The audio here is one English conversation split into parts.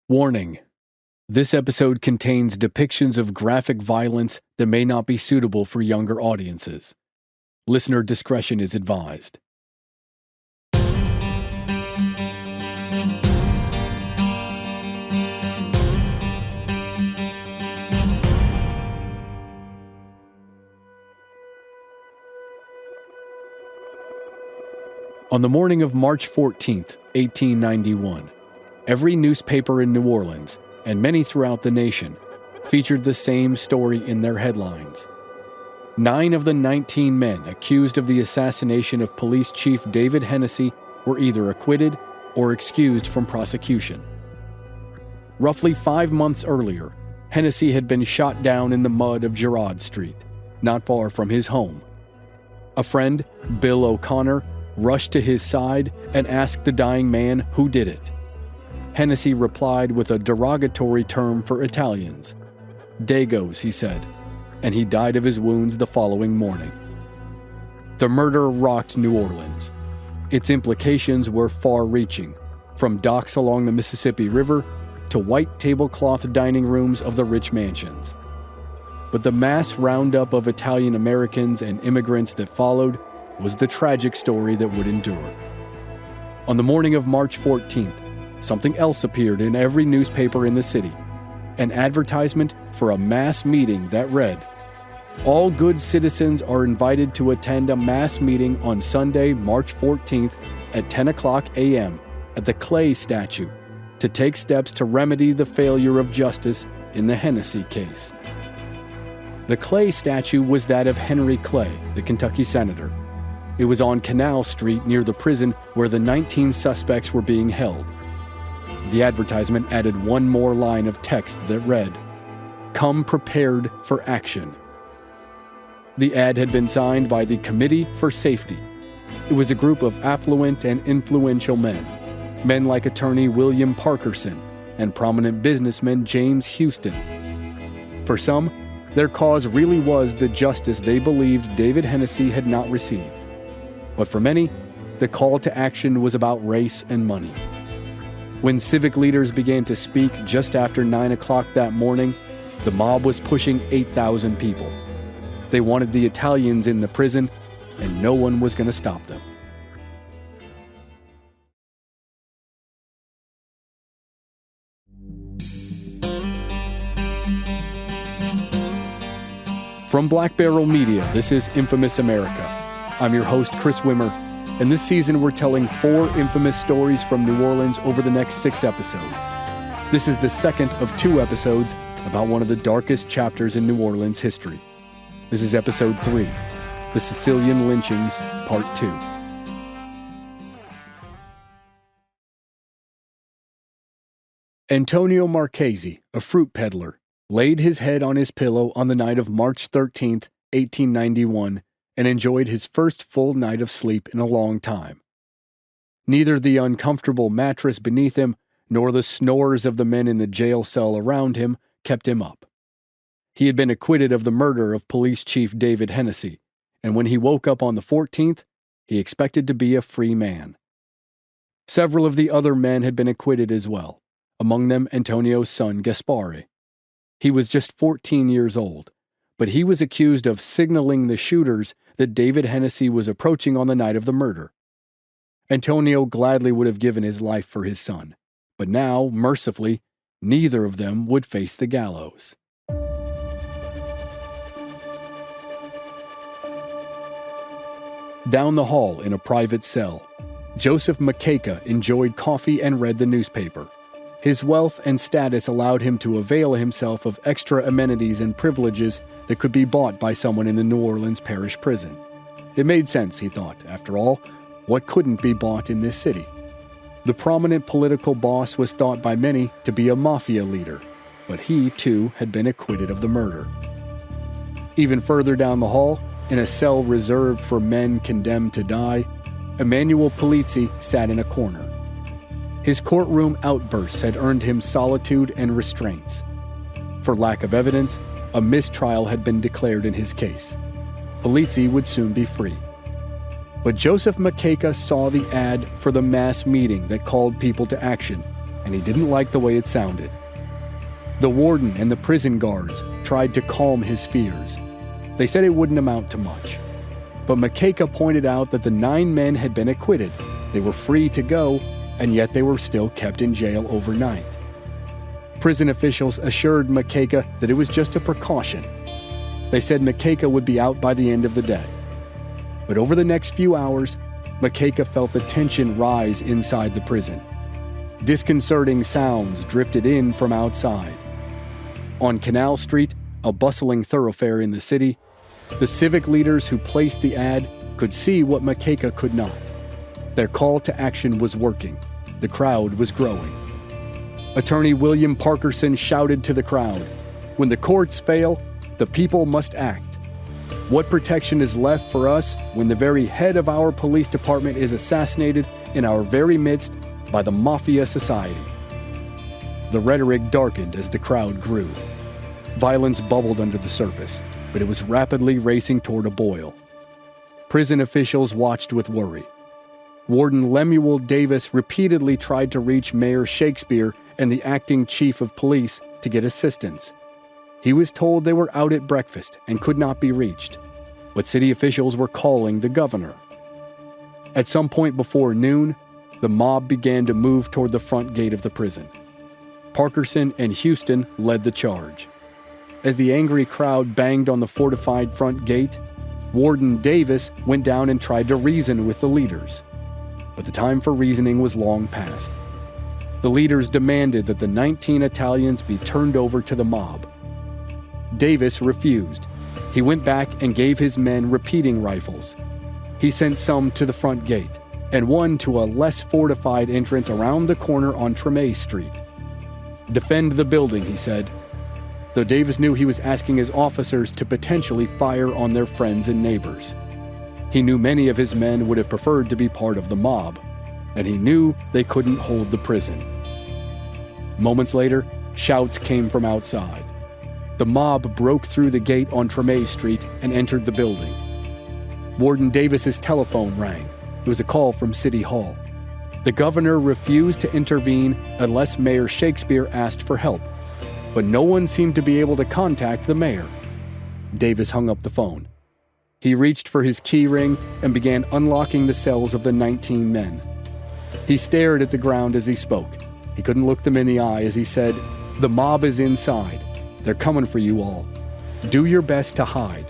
Warning: this episode contains depictions of graphic violence that may not be suitable for younger audiences. Listener discretion is advised. On the morning of March 14th, 1891, every newspaper in New Orleans, and many throughout the nation, featured the same story in their headlines. 9 of the 19 men accused of the assassination of Police Chief David Hennessy were either acquitted or excused from prosecution. Roughly 5 months earlier, Hennessy had been shot down in the mud of Girard Street, not far from his home. A friend, Bill O'Connor, rushed to his side and asked the dying man who did it. Hennessy replied with a derogatory term for Italians. "Dagos," he said, and he died of his wounds the following morning. The murder rocked New Orleans. Its implications were far-reaching, from docks along the Mississippi River to white tablecloth dining rooms of the rich mansions. But the mass roundup of Italian Americans and immigrants that followed was the tragic story that would endure. On the morning of March 14th, something else appeared in every newspaper in the city, an advertisement for a mass meeting that read, "All good citizens are invited to attend a mass meeting on Sunday, March 14th at 10 o'clock a.m. at the Clay statue to take steps to remedy the failure of justice in the Hennessy case." The Clay statue was that of Henry Clay, the Kentucky senator. It was on Canal Street near the prison where the 19 suspects were being held. The advertisement added one more line of text that read, "Come prepared for action." The ad had been signed by the Committee for Safety. It was a group of affluent and influential men like attorney William Parkerson and prominent businessman James Houston. For some, their cause really was the justice they believed David Hennessy had not received. But for many, the call to action was about race and money. When civic leaders began to speak just after 9 o'clock that morning, the mob was pushing 8,000 people. They wanted the Italians in the prison, and no one was going to stop them. From Black Barrel Media, this is Infamous America. I'm your host, Chris Wimmer, and this season we're telling 4 infamous stories from New Orleans over the next 6 episodes. This is the second of 2 episodes about one of the darkest chapters in New Orleans history. This is episode 3, The Sicilian Lynchings, Part 2. Antonio Marchese, a fruit peddler, laid his head on his pillow on the night of March 13th, 1891, and enjoyed his first full night of sleep in a long time. Neither the uncomfortable mattress beneath him nor the snores of the men in the jail cell around him kept him up. He had been acquitted of the murder of Police Chief David Hennessy, and when he woke up on the 14th, he expected to be a free man. Several of the other men had been acquitted as well, among them Antonio's son Gaspare. He was just 14 years old, but he was accused of signaling the shooters that David Hennessy was approaching on the night of the murder. Antonio gladly would have given his life for his son, but now, mercifully, neither of them would face the gallows. Down the hall in a private cell, Joseph Makeka enjoyed coffee and read the newspaper. His wealth and status allowed him to avail himself of extra amenities and privileges that could be bought by someone in the New Orleans parish prison. It made sense, he thought. After all, what couldn't be bought in this city? The prominent political boss was thought by many to be a mafia leader, but he, too, had been acquitted of the murder. Even further down the hall, in a cell reserved for men condemned to die, Emmanuel Polizzi sat in a corner. His courtroom outbursts had earned him solitude and restraints. For lack of evidence, a mistrial had been declared in his case. Polizzi would soon be free. But Joseph Makeka saw the ad for the mass meeting that called people to action and he didn't like the way it sounded. The warden and the prison guards tried to calm his fears. They said it wouldn't amount to much. But Makeka pointed out that the 9 men had been acquitted. They were free to go, and yet they were still kept in jail overnight. Prison officials assured Makeka that it was just a precaution. They said Makeka would be out by the end of the day. But over the next few hours, Makeka felt the tension rise inside the prison. Disconcerting sounds drifted in from outside. On Canal Street, a bustling thoroughfare in the city, the civic leaders who placed the ad could see what Makeka could not. Their call to action was working. The crowd was growing. Attorney William Parkerson shouted to the crowd, "When the courts fail, the people must act. What protection is left for us when the very head of our police department is assassinated in our very midst by the Mafia Society?" The rhetoric darkened as the crowd grew. Violence bubbled under the surface, but it was rapidly racing toward a boil. Prison officials watched with worry. Warden Lemuel Davis repeatedly tried to reach Mayor Shakespeare and the acting chief of police to get assistance. He was told they were out at breakfast and could not be reached, but city officials were calling the governor. At some point before noon, the mob began to move toward the front gate of the prison. Parkerson and Houston led the charge. As the angry crowd banged on the fortified front gate, Warden Davis went down and tried to reason with the leaders. But the time for reasoning was long past. The leaders demanded that the 19 Italians be turned over to the mob. Davis refused. He went back and gave his men repeating rifles. He sent some to the front gate, and one to a less fortified entrance around the corner on Tremay Street. "Defend the building," he said. Though Davis knew he was asking his officers to potentially fire on their friends and neighbors. He knew many of his men would have preferred to be part of the mob, and he knew they couldn't hold the prison. Moments later, shouts came from outside. The mob broke through the gate on Tremay Street and entered the building. Warden Davis's telephone rang. It was a call from City Hall. The governor refused to intervene unless Mayor Shakespeare asked for help, but no one seemed to be able to contact the mayor. Davis hung up the phone. He reached for his key ring and began unlocking the cells of the 19 men. He stared at the ground as he spoke. He couldn't look them in the eye as he said, "The mob is inside. They're coming for you all. Do your best to hide.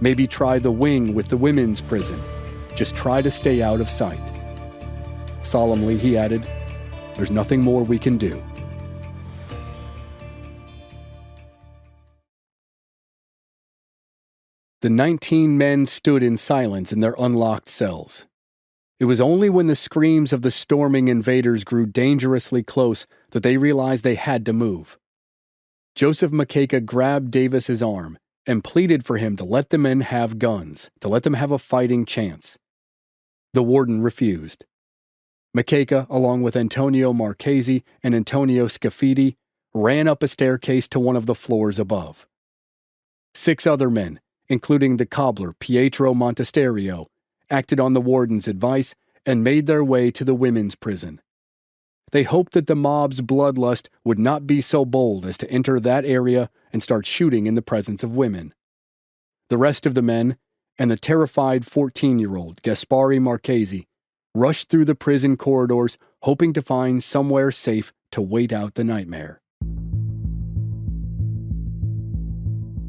Maybe try the wing with the women's prison. Just try to stay out of sight." Solemnly, he added, "There's nothing more we can do." The 19 men stood in silence in their unlocked cells. It was only when the screams of the storming invaders grew dangerously close that they realized they had to move. Joseph Makeka grabbed Davis's arm and pleaded for him to let the men have guns, to let them have a fighting chance. The warden refused. Makeka, along with Antonio Marchesi and Antonio Scafidi, ran up a staircase to one of the floors above. 6 other men, including the cobbler Pietro Montesterio, acted on the warden's advice and made their way to the women's prison. They hoped that the mob's bloodlust would not be so bold as to enter that area and start shooting in the presence of women. The rest of the men, and the terrified 14-year-old Gaspare Marchesi, rushed through the prison corridors hoping to find somewhere safe to wait out the nightmare.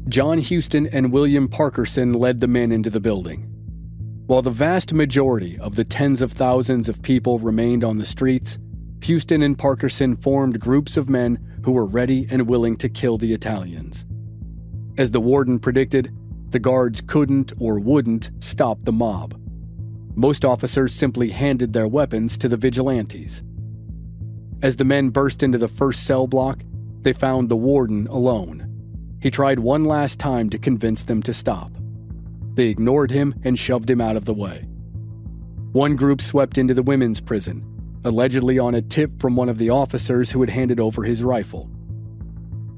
John Houston and William Parkerson led the men into the building. While the vast majority of the tens of thousands of people remained on the streets, Houston and Parkerson formed groups of men who were ready and willing to kill the Italians. As the warden predicted, the guards couldn't or wouldn't stop the mob. Most officers simply handed their weapons to the vigilantes. As the men burst into the first cell block, they found the warden alone. He tried one last time to convince them to stop. They ignored him and shoved him out of the way. One group swept into the women's prison, allegedly on a tip from one of the officers who had handed over his rifle.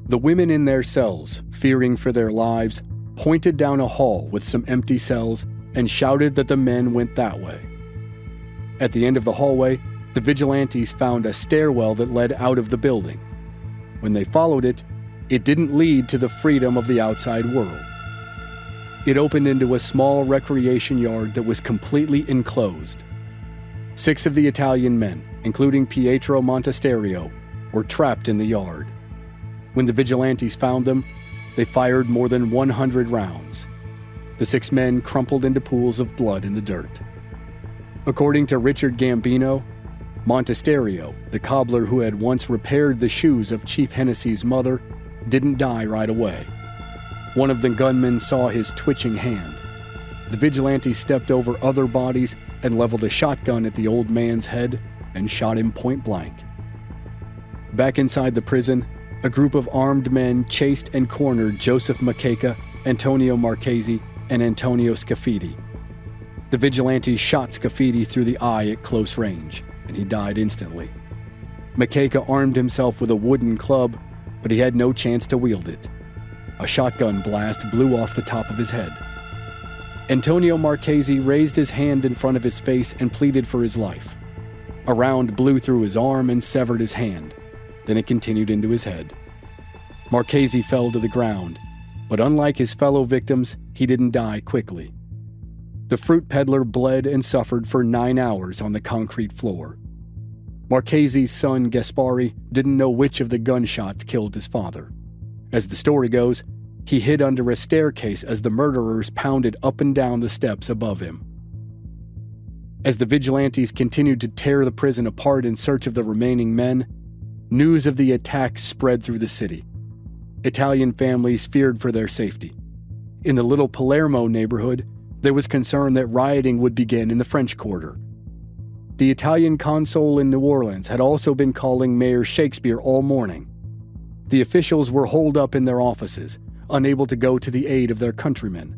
The women in their cells, fearing for their lives, pointed down a hall with some empty cells and shouted that the men went that way. At the end of the hallway, The vigilantes found a stairwell that led out of the building. When they followed it, it didn't lead to the freedom of the outside world. It opened into a small recreation yard that was completely enclosed. 6 of the Italian men, including Pietro Montesterio, were trapped in the yard. When the vigilantes found them, they fired more than 100 rounds. The 6 men crumpled into pools of blood in the dirt. According to Richard Gambino, Montesterio, the cobbler who had once repaired the shoes of Chief Hennessy's mother, didn't die right away. One of the gunmen saw his twitching hand. The vigilante stepped over other bodies and leveled a shotgun at the old man's head and shot him point blank. Back inside the prison, a group of armed men chased and cornered Joseph Macheca, Antonio Marchesi, and Antonio Scafidi. The vigilantes shot Scafidi through the eye at close range, and he died instantly. Macheca armed himself with a wooden club, but he had no chance to wield it. A shotgun blast blew off the top of his head. Antonio Marchesi raised his hand in front of his face and pleaded for his life. A round blew through his arm and severed his hand. Then it continued into his head. Marchesi fell to the ground, but unlike his fellow victims, he didn't die quickly. The fruit peddler bled and suffered for 9 hours on the concrete floor. Marchesi's son, Gaspari, didn't know which of the gunshots killed his father. As the story goes, he hid under a staircase as the murderers pounded up and down the steps above him. As the vigilantes continued to tear the prison apart in search of the remaining men, news of the attack spread through the city. Italian families feared for their safety. In the little Palermo neighborhood, there was concern that rioting would begin in the French Quarter. The Italian consul in New Orleans had also been calling Mayor Shakespeare all morning. The officials were holed up in their offices, unable to go to the aid of their countrymen.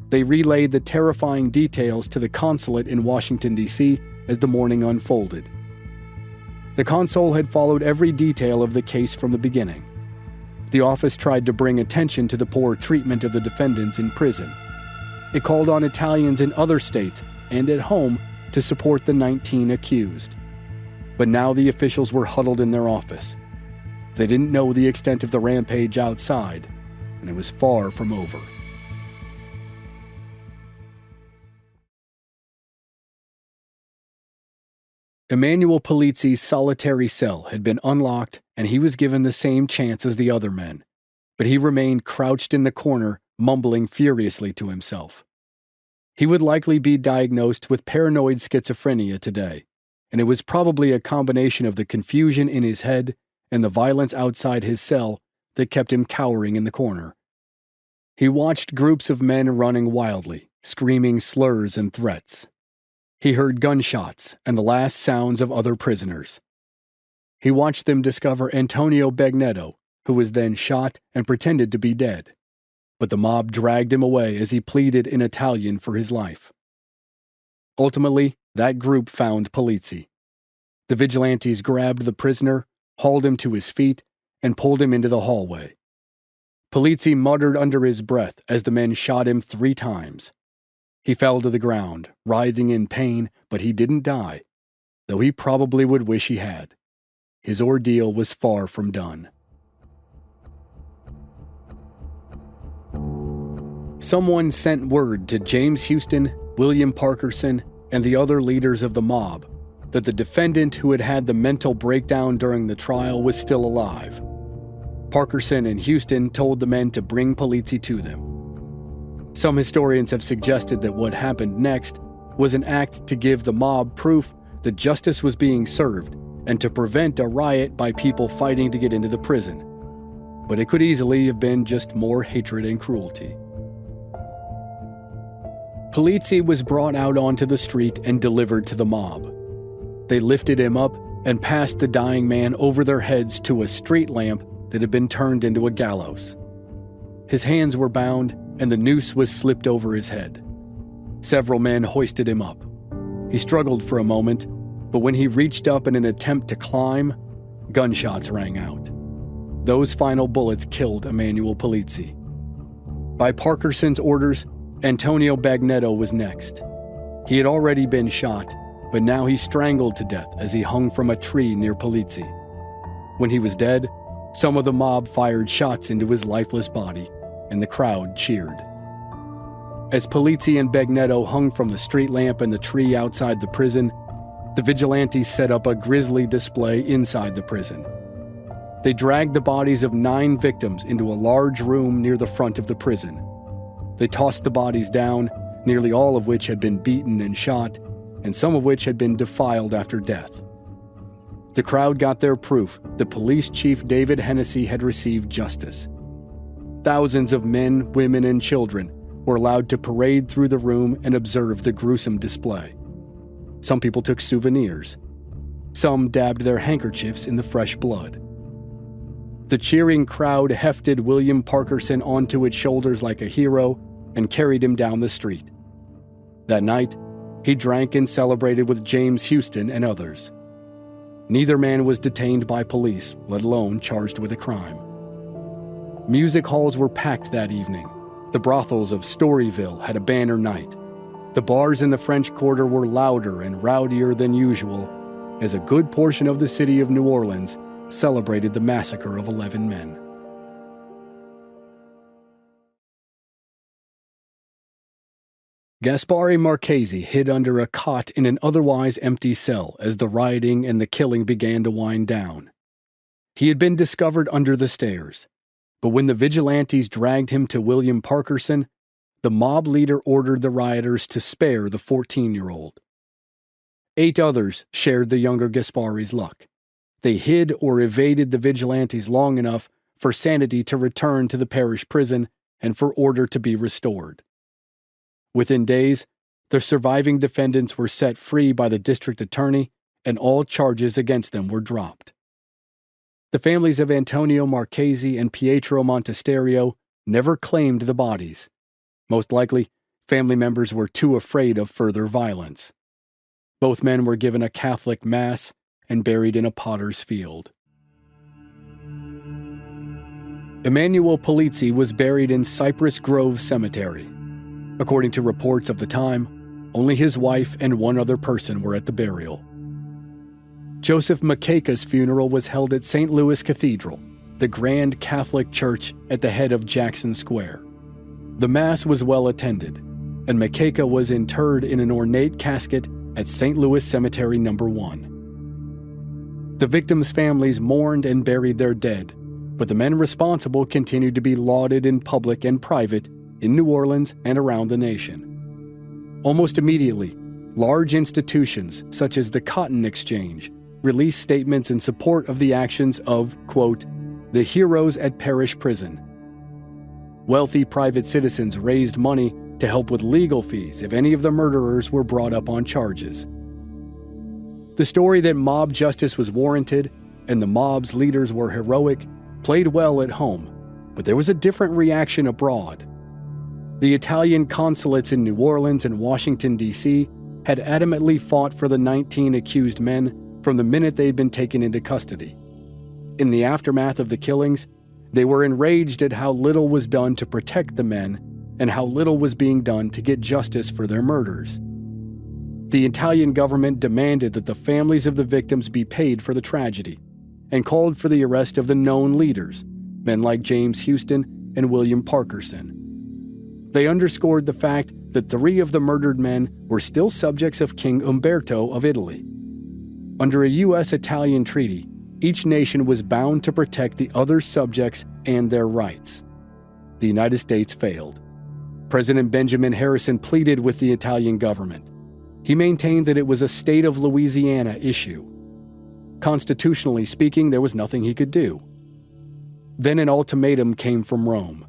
They relayed the terrifying details to the consulate in Washington, D.C. as the morning unfolded. The consul had followed every detail of the case from the beginning. The office tried to bring attention to the poor treatment of the defendants in prison. It called on Italians in other states and at home to support the 19 accused. But now the officials were huddled in their office. They didn't know the extent of the rampage outside, and it was far from over. Emanuele Polizzi's solitary cell had been unlocked, and he was given the same chance as the other men, but he remained crouched in the corner, mumbling furiously to himself. He would likely be diagnosed with paranoid schizophrenia today, and it was probably a combination of the confusion in his head and the violence outside his cell that kept him cowering in the corner. He watched groups of men running wildly, screaming slurs and threats. He heard gunshots and the last sounds of other prisoners. He watched them discover Antonio Bagnetto, who was then shot and pretended to be dead. But the mob dragged him away as he pleaded in Italian for his life. Ultimately, that group found Polizzi. The vigilantes grabbed the prisoner, hauled him to his feet, and pulled him into the hallway. Polizzi muttered under his breath as the men shot him 3 times. He fell to the ground, writhing in pain, but he didn't die, though he probably would wish he had. His ordeal was far from done. Someone sent word to James Houston, William Parkerson, and the other leaders of the mob that the defendant who had had the mental breakdown during the trial was still alive. Parkerson and Houston told the men to bring Polizzi to them. Some historians have suggested that what happened next was an act to give the mob proof that justice was being served and to prevent a riot by people fighting to get into the prison. But it could easily have been just more hatred and cruelty. Polizzi was brought out onto the street and delivered to the mob. They lifted him up and passed the dying man over their heads to a street lamp that had been turned into a gallows. His hands were bound and the noose was slipped over his head. Several men hoisted him up. He struggled for a moment, but when he reached up in an attempt to climb, gunshots rang out. Those final bullets killed Emanuele Polizzi. By Parkerson's orders, Antonio Bagnetto was next. He had already been shot, but now he strangled to death as he hung from a tree near Polizzi. When he was dead, some of the mob fired shots into his lifeless body, and the crowd cheered. As Polizzi and Bagnetto hung from the street lamp and the tree outside the prison, the vigilantes set up a grisly display inside the prison. They dragged the bodies of 9 victims into a large room near the front of the prison. They tossed the bodies down, nearly all of which had been beaten and shot, and some of which had been defiled after death. The crowd got their proof that Police Chief David Hennessy had received justice. Thousands of men, women, and children were allowed to parade through the room and observe the gruesome display. Some people took souvenirs. Some dabbed their handkerchiefs in the fresh blood. The cheering crowd hefted William Parkerson onto its shoulders like a hero and carried him down the street. That night, he drank and celebrated with James Houston and others. Neither man was detained by police, let alone charged with a crime. Music halls were packed that evening. The brothels of Storyville had a banner night. The bars in the French Quarter were louder and rowdier than usual, as a good portion of the city of New Orleans celebrated the massacre of 11 men. Gaspare Marchesi hid under a cot in an otherwise empty cell as the rioting and the killing began to wind down. He had been discovered under the stairs, but when the vigilantes dragged him to William Parkerson, the mob leader ordered the rioters to spare the 14-year-old. 8 others shared the younger Gaspare's luck. They hid or evaded the vigilantes long enough for sanity to return to the parish prison and for order to be restored. Within days, the surviving defendants were set free by the district attorney, and all charges against them were dropped. The families of Antonio Marchesi and Pietro Montesterio never claimed the bodies. Most likely, family members were too afraid of further violence. Both men were given a Catholic mass and buried in a potter's field. Emanuele Polizzi was buried in Cypress Grove Cemetery. According to reports of the time, only his wife and one other person were at the burial. Joseph Makeika's funeral was held at St. Louis Cathedral, the grand Catholic church at the head of Jackson Square. The Mass was well attended, and Makeika was interred in an ornate casket at St. Louis Cemetery No. 1. The victims' families mourned and buried their dead, but the men responsible continued to be lauded in public and private in New Orleans and around the nation. Almost immediately, large institutions such as the Cotton Exchange released statements in support of the actions of, quote, the heroes at Parish Prison. Wealthy private citizens raised money to help with legal fees if any of the murderers were brought up on charges. The story that mob justice was warranted and the mob's leaders were heroic played well at home, but there was a different reaction abroad. The Italian consulates in New Orleans and Washington, D.C. had adamantly fought for the 19 accused men from the minute they'd been taken into custody. In the aftermath of the killings, they were enraged at how little was done to protect the men and how little was being done to get justice for their murders. The Italian government demanded that the families of the victims be paid for the tragedy and called for the arrest of the known leaders, men like James Houston and William Parkerson. They underscored the fact that 3 of the murdered men were still subjects of King Umberto of Italy. Under a U.S.-Italian treaty, each nation was bound to protect the other subjects and their rights. The United States failed. President Benjamin Harrison pleaded with the Italian government. He maintained that it was a state of Louisiana issue. Constitutionally speaking, there was nothing he could do. Then an ultimatum came from Rome: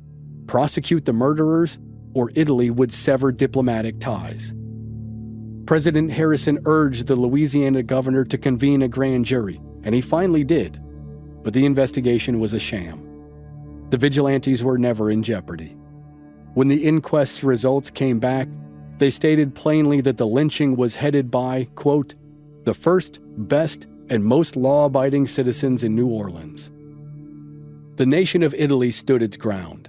prosecute the murderers, or Italy would sever diplomatic ties. President Harrison urged the Louisiana governor to convene a grand jury, and he finally did. But the investigation was a sham. The vigilantes were never in jeopardy. When the inquest's results came back, they stated plainly that the lynching was headed by, quote, the first, best, and most law-abiding citizens in New Orleans. The nation of Italy stood its ground.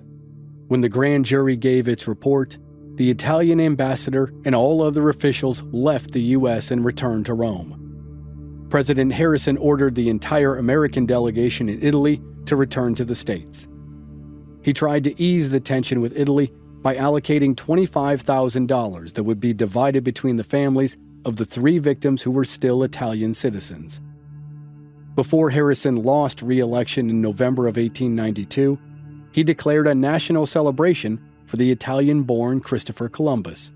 When the grand jury gave its report, the Italian ambassador and all other officials left the U.S. and returned to Rome. President Harrison ordered the entire American delegation in Italy to return to the States. He tried to ease the tension with Italy by allocating $25,000 that would be divided between the families of the 3 victims who were still Italian citizens. Before Harrison lost re-election in November of 1892, he declared a national celebration for the Italian-born Christopher Columbus.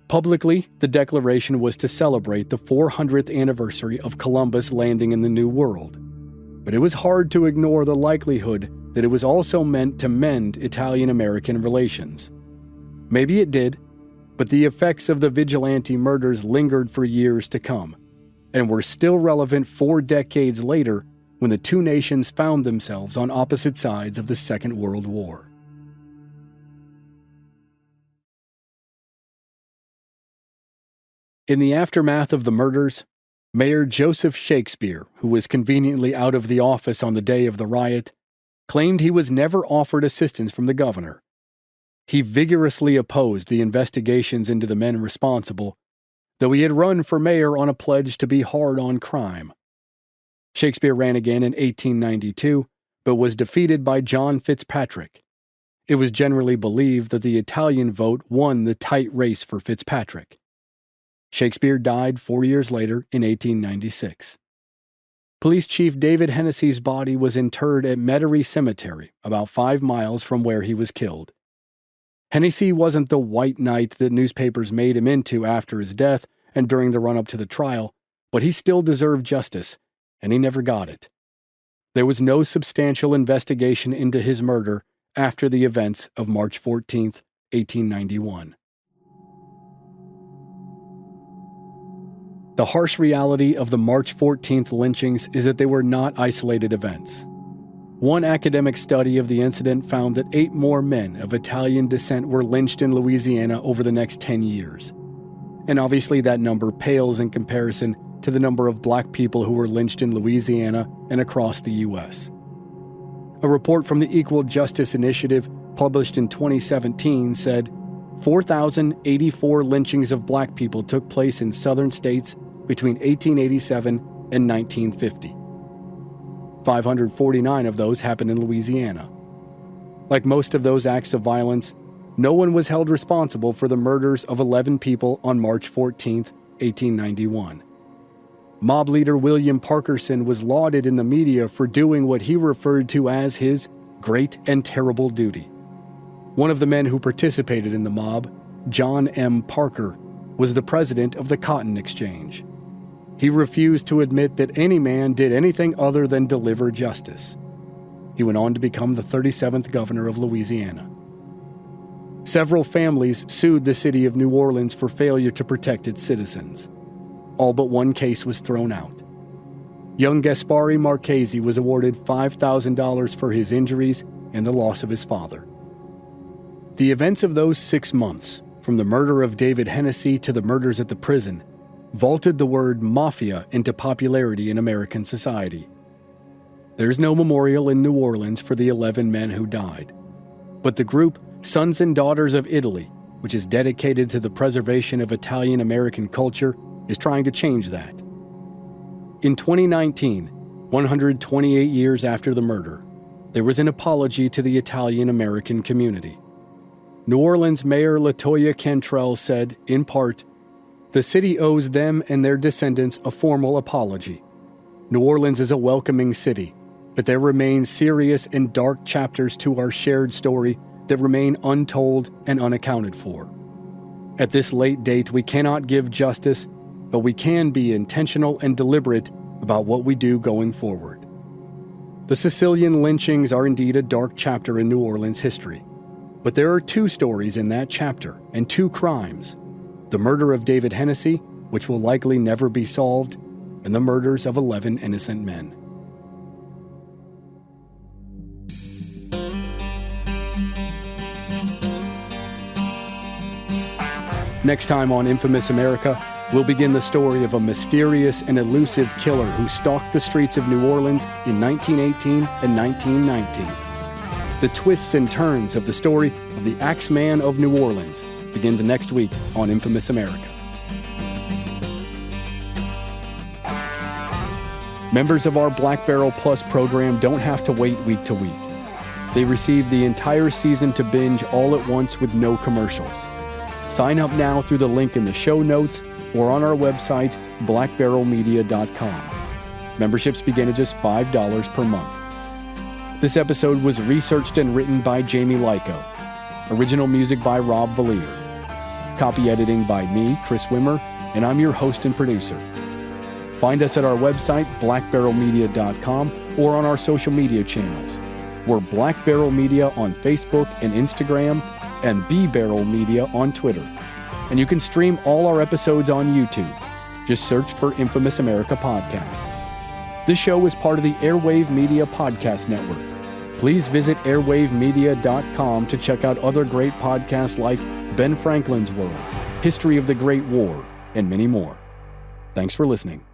Publicly, the declaration was to celebrate the 400th anniversary of Columbus landing in the New World. But it was hard to ignore the likelihood that it was also meant to mend Italian-American relations. Maybe it did, but the effects of the vigilante murders lingered for years to come, and were still relevant 4 decades later when the 2 nations found themselves on opposite sides of the Second World War. In the aftermath of the murders, Mayor Joseph Shakespeare, who was conveniently out of the office on the day of the riot, claimed he was never offered assistance from the governor. He vigorously opposed the investigations into the men responsible, though he had run for mayor on a pledge to be hard on crime. Shakespeare ran again in 1892, but was defeated by John Fitzpatrick. It was generally believed that the Italian vote won the tight race for Fitzpatrick. Shakespeare died 4 years later in 1896. Police Chief David Hennessy's body was interred at Metairie Cemetery, about 5 miles from where he was killed. Hennessy wasn't the white knight that newspapers made him into after his death and during the run-up to the trial, but he still deserved justice, and he never got it. There was no substantial investigation into his murder after the events of March 14, 1891. The harsh reality of the March 14th lynchings is that they were not isolated events. One academic study of the incident found that 8 more men of Italian descent were lynched in Louisiana over the next 10 years. And obviously that number pales in comparison to the number of black people who were lynched in Louisiana and across the U.S. A report from the Equal Justice Initiative, published in 2017, said 4,084 lynchings of black people took place in southern states between 1887 and 1950. 549 of those happened in Louisiana. Like most of those acts of violence, no one was held responsible for the murders of 11 people on March 14, 1891. Mob leader William Parkerson was lauded in the media for doing what he referred to as his great and terrible duty. One of the men who participated in the mob, John M. Parker, was the president of the Cotton Exchange. He refused to admit that any man did anything other than deliver justice. He went on to become the 37th governor of Louisiana. Several families sued the city of New Orleans for failure to protect its citizens. All but one case was thrown out. Young Gaspari Marchese was awarded $5,000 for his injuries and the loss of his father. The events of those 6 months, from the murder of David Hennessy to the murders at the prison, vaulted the word mafia into popularity in American society. There's no memorial in New Orleans for the 11 men who died, but the group Sons and Daughters of Italy, which is dedicated to the preservation of Italian-American culture, is trying to change that. In 2019, 128 years after the murder, there was an apology to the Italian-American community. New Orleans Mayor LaToya Cantrell said, in part, "The city owes them and their descendants a formal apology. New Orleans is a welcoming city, but there remain serious and dark chapters to our shared story that remain untold and unaccounted for. At this late date, we cannot give justice, but we can be intentional and deliberate about what we do going forward." The Sicilian lynchings are indeed a dark chapter in New Orleans history, but there are 2 stories in that chapter and 2 crimes: the murder of David Hennessy, which will likely never be solved, and the murders of 11 innocent men. Next time on Infamous America, we'll begin the story of a mysterious and elusive killer who stalked the streets of New Orleans in 1918 and 1919. The twists and turns of the story of the Axeman of New Orleans, begins next week on Infamous America. Members of our Black Barrel Plus program don't have to wait week to week. They receive the entire season to binge all at once with no commercials. Sign up now through the link in the show notes or on our website, blackbarrelmedia.com. Memberships begin at just $5 per month. This episode was researched and written by Jamie Lyko. Original music by Rob Valier. Copy editing by me, Chris Wimmer, and I'm your host and producer. Find us at our website, blackbarrelmedia.com, or on our social media channels. We're Black Barrel Media on Facebook and Instagram, and B Barrel Media on Twitter. And you can stream all our episodes on YouTube. Just search for Infamous America Podcast. This show is part of the Airwave Media Podcast Network. Please visit airwavemedia.com to check out other great podcasts like Ben Franklin's World, History of the Great War, and many more. Thanks for listening.